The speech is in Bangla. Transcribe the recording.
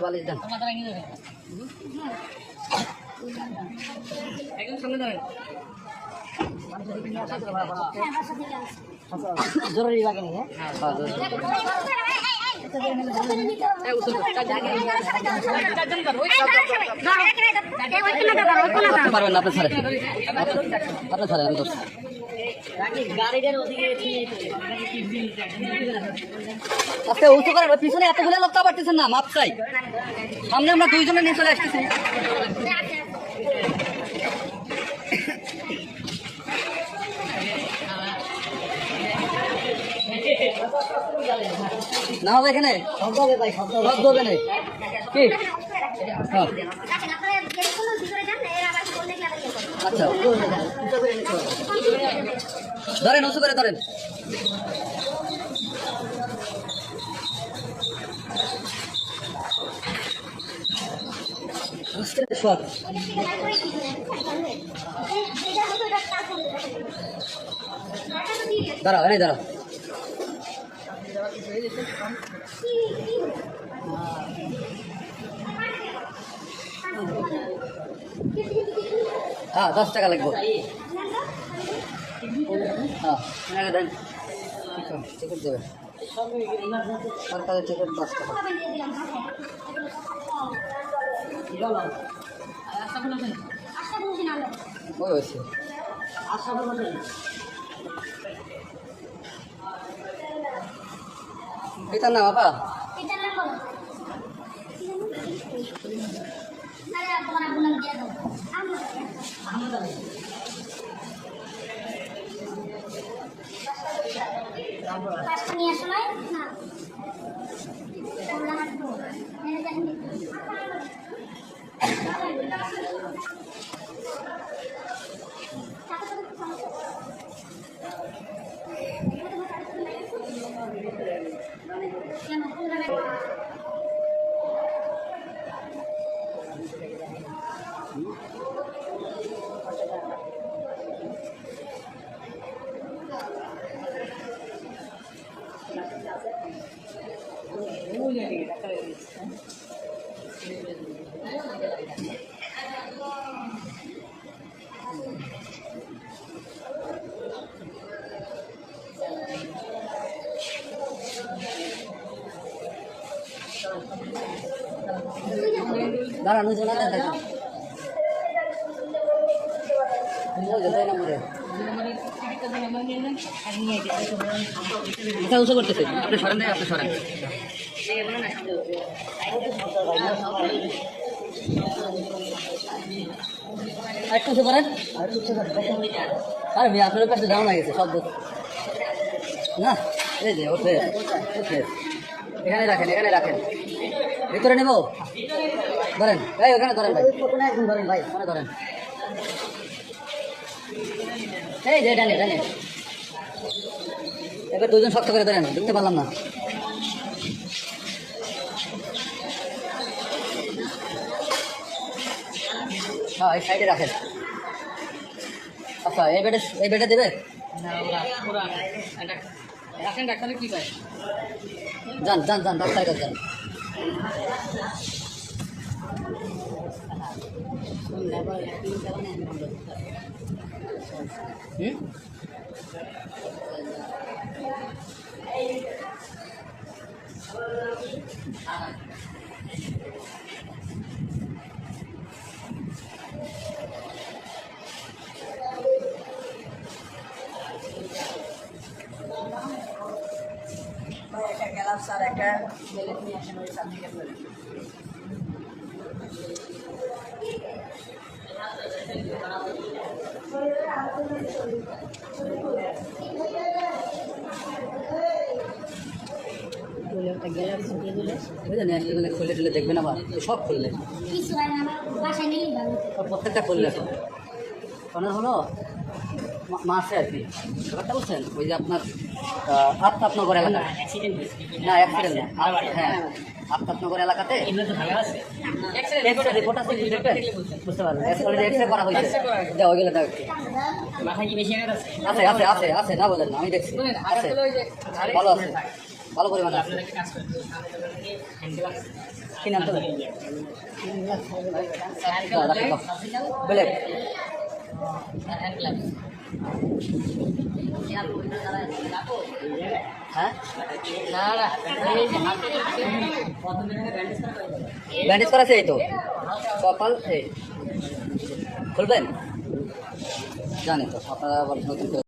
বালিশ দেন একদম সামনে দাঁড়ান জরুরি লাগে নি হ্যাঁ পারবেন না আপনার ছাড়েন আমি দোষ আজকে উঁচু করেন পিছনে এতগুলো লোক তো পারতেছেন না মাপ চাই সামনে আমরা দুইজনে নিয়ে চলে আসতেছি না হবে এখানে শব্দ হবে ভাই শব্দ হবে না কি আচ্ছা ধরেন উঁচু করে ধরেন দাঁড়াও এনে দাঁড়াও হ্যাঁ 10 টাকা লাগবে হ্যাঁ দেন টিকিট দেবেন সরকারের টিকিট 10 টাকা ওই হয়েছে পিতার নাম আপা দাঁড়ানো জন্য এটা উঁচু করতেছে আপনি সরেন দেয় আপনি সরেন একটু উঁচু করেন আরে ভাই আপনার কাছে ডাউন হয়ে গেছে শব্দ না এই যে ওঠে ওঠে এখানে রাখেন ভিতরে নেব ধরেন এই ওখানে ধরেন ভাই একদম ধরেন ভাই ওখানে ধরেন এই যে ডানে এবার দুজন শক্ত করে ধরেন দেখতে পারলাম না হ্যাঁ এই সাইডে রাখেন আচ্ছা এই বেডে দেবে রাখেন ডাক্তারে কি পায় যান ডাক্তারের কাছে যান একটা গ্লাস আর একটা প্লেট নিয়ে আসেন ওই সাথে খুললে টুলে দেখবেন আবার সব খুললে প্রত্যেকটা খুললে কারণ হলো মাসে আর কি ব্যাপারটা বুঝছেন ওই যে আপনার আফতাবনগর এলাকা না অ্যাক্সিডেন্ট না হ্যাঁ আফতাবনগর এলাকাতে রিপোর্ট আছে দেখবেন বুঝতে পারবেন এক্সরে করা হয়েছে যাও ওইগুলো দেখ আছে না বলেন আমি দেখছি আছে ভালো আছে ভালো পরিমাণে আছে কিনে আনতে ব্লেড হ্যাঁ ব্যান্ডেজ করা আছে এই তো কপাল এই খুলবেন জানি তো আপনারা আবার নতুন করে